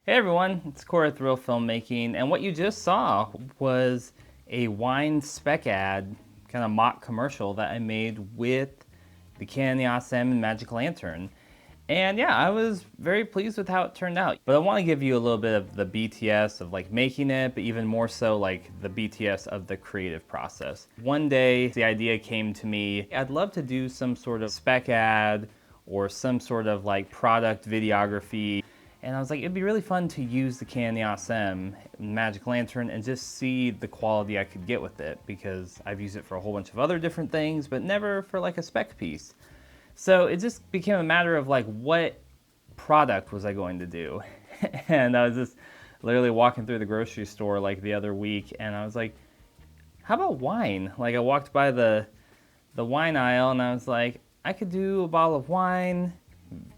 Hey everyone, it's Corey with Reel Filmmaking, and what you just saw was a wine spec ad, kind of mock commercial that I made with the Canon EOS M and Magic Lantern. And yeah, I was very pleased with how it turned out. But I want to give you a little bit of the BTS of like making it, but even more so like the BTS of the creative process. One day the idea came to me, I'd love to do some sort of spec ad or some sort of like product videography. And I was like, it'd be really fun to use the Canon EOS M Magic Lantern and just see the quality I could get with it, because I've used it for a whole bunch of other different things, but never for like a spec piece. So it just became a matter of like, what product was I going to do? And I was just literally walking through the grocery store like the other week, and I was like, how about wine? Like I walked by the wine aisle and I was like, I could do a bottle of wine,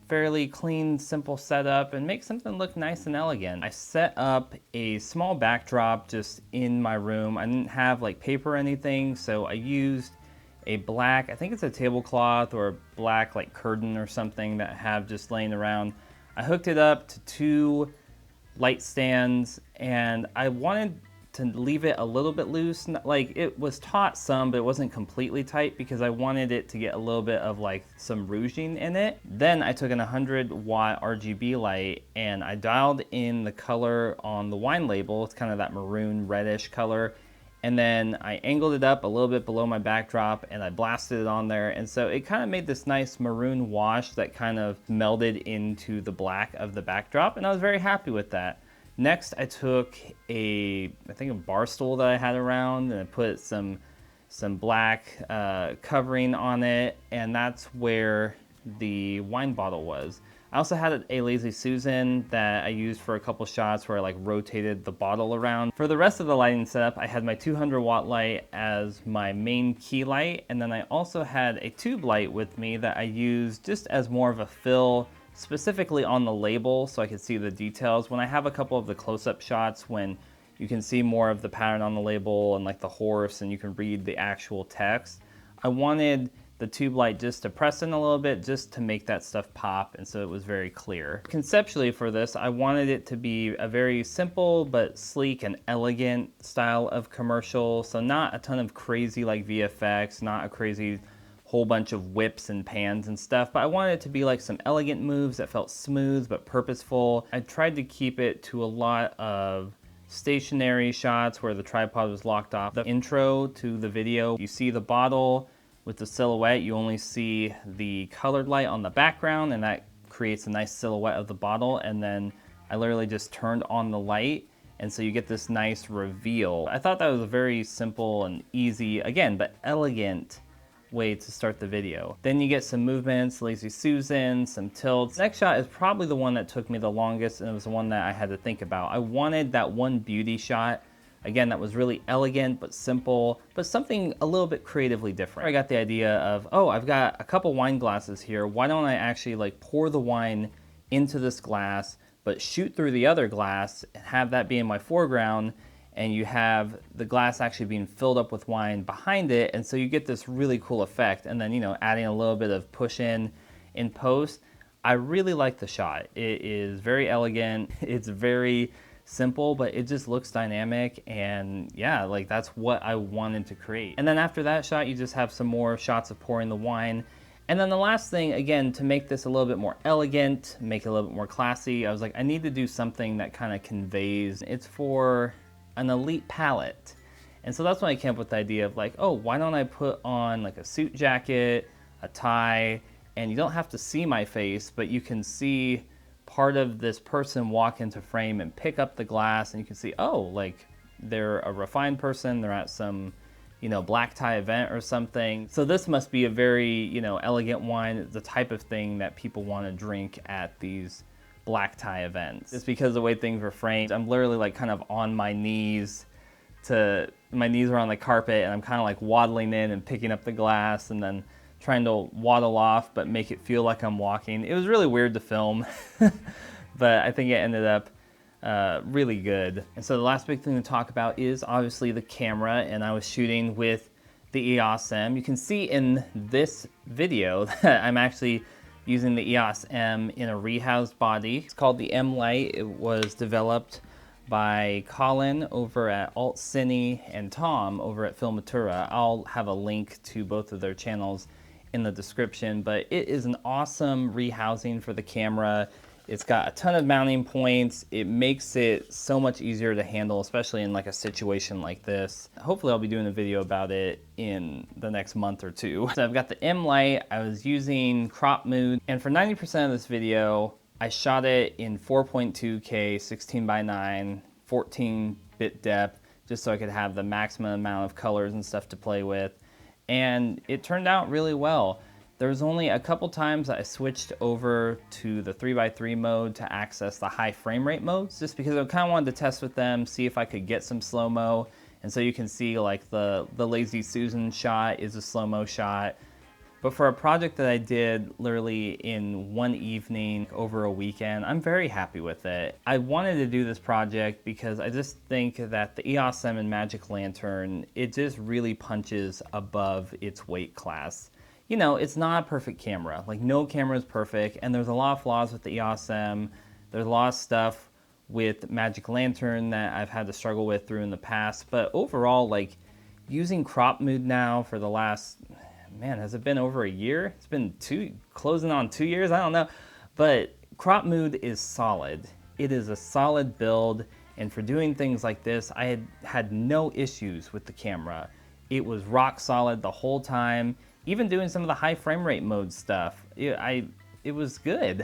fairly clean, simple setup, and make something look nice and elegant. I set up a small backdrop just in my room. I didn't have like paper or anything, so I used a black, I think it's a tablecloth or a black like curtain or something that I have just laying around. I hooked it up to 2 light stands, and I wanted to leave it a little bit loose. Like it was taut some, but it wasn't completely tight because I wanted it to get a little bit of like some rouging in it. Then I took an 100-watt RGB light and I dialed in the color on the wine label. It's kind of that maroon reddish color. And then I angled it up a little bit below my backdrop and I blasted it on there. And so it kind of made this nice maroon wash that kind of melded into the black of the backdrop. And I was very happy with that. Next, I took I think a bar stool that I had around, and I put some black covering on it, and that's where the wine bottle was. I also had a Lazy Susan that I used for a couple shots where I like rotated the bottle around. For the rest of the lighting setup, I had my 200-watt light as my main key light, and then I also had a tube light with me that I used just as more of a fill, specifically on the label so I could see the details. When I have a couple of the close-up shots when you can see more of the pattern on the label and like the horse and you can read the actual text, I wanted the tube light just to press in a little bit just to make that stuff pop, and so it was very clear. Conceptually for this, I wanted it to be a very simple but sleek and elegant style of commercial, so not a ton of crazy like VFX, not a crazy whole bunch of whips and pans and stuff, but I wanted it to be like some elegant moves that felt smooth but purposeful. I tried to keep it to a lot of stationary shots where the tripod was locked off. The intro to the video, you see the bottle with the silhouette, you only see the colored light on the background, and that creates a nice silhouette of the bottle, and then I literally just turned on the light, and so you get this nice reveal. I thought that was a very simple and easy, again, but elegant way to start the video. Then you get some movements, Lazy Susan, some tilts. Next shot is probably the one that took me the longest, and it was the one that I had to think about. I wanted that one beauty shot, again, that was really elegant but simple, but something a little bit creatively different. I got the idea of, oh, I've got a couple wine glasses here. Why don't I actually like pour the wine into this glass, but shoot through the other glass and have that be in my foreground, and you have the glass actually being filled up with wine behind it, and so you get this really cool effect. And then, you know, adding a little bit of push in post. I really like the shot. It is very elegant. It's very simple, but it just looks dynamic, and yeah, like that's what I wanted to create. And then after that shot, you just have some more shots of pouring the wine. And then the last thing, again, to make this a little bit more elegant, make it a little bit more classy, I was like, I need to do something that kind of conveys. It's for an elite palette. And so that's when I came up with the idea of like, oh, why don't I put on like a suit jacket, a tie, and you don't have to see my face, but you can see part of this person walk into frame and pick up the glass, and you can see, oh, like they're a refined person, they're at some, you know, black tie event or something. So this must be a very, you know, elegant wine, the type of thing that people want to drink at these black tie events. It's because of the way things were framed. I'm literally like kind of on my knees my knees are on the carpet, and I'm kind of like waddling in and picking up the glass and then trying to waddle off but make it feel like I'm walking. It was really weird to film, but I think it ended up really good. And so the last big thing to talk about is obviously the camera, and I was shooting with the EOS M. You can see in this video that I'm actually using the EOS M in a rehoused body. It's called the M Light. It was developed by Colin over at CINE and Tom over at Filmatura. I'll have a link to both of their channels in the description, but it is an awesome rehousing for the camera. It's got a ton of mounting points. It makes it so much easier to handle, especially in like a situation like this. Hopefully I'll be doing a video about it in the next month or two. So I've got the M Light. I was using crop mode, and for 90% of this video, I shot it in 4.2K, 16:9, 14-bit depth, just so I could have the maximum amount of colors and stuff to play with. And it turned out really well. There was only a couple times that I switched over to the 3x3 mode to access the high frame rate modes, just because I kind of wanted to test with them, see if I could get some slow-mo. And so you can see like the Lazy Susan shot is a slow-mo shot. But for a project that I did literally in one evening over a weekend, I'm very happy with it. I wanted to do this project because I just think that the EOS M and Magic Lantern, it just really punches above its weight class. You know, it's not a perfect camera. Like, no camera is perfect, and there's a lot of flaws with the EOS M. There's a lot of stuff with Magic Lantern that I've had to struggle with through in the past. But overall, like, using crop mode now for the last, man, has it been over a year? It's been closing on 2 years, I don't know. But crop mode is solid. It is a solid build, and for doing things like this, I had no issues with the camera. It was rock solid the whole time. Even doing some of the high frame rate mode stuff, it was good.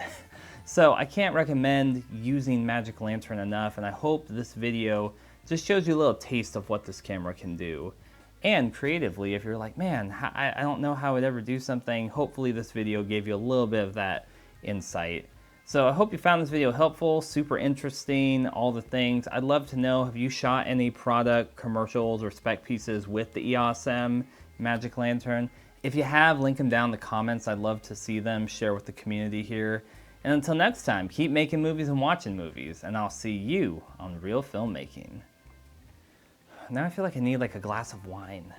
So I can't recommend using Magic Lantern enough, and I hope this video just shows you a little taste of what this camera can do. And creatively, if you're like, man, I don't know how I'd ever do something, hopefully this video gave you a little bit of that insight. So I hope you found this video helpful, super interesting, all the things. I'd love to know, have you shot any product, commercials, or spec pieces with the EOS M Magic Lantern? If you have, link them down in the comments. I'd love to see them, share with the community here. And until next time, keep making movies and watching movies, and I'll see you on Reel Filmmaking. Now I feel like I need like a glass of wine.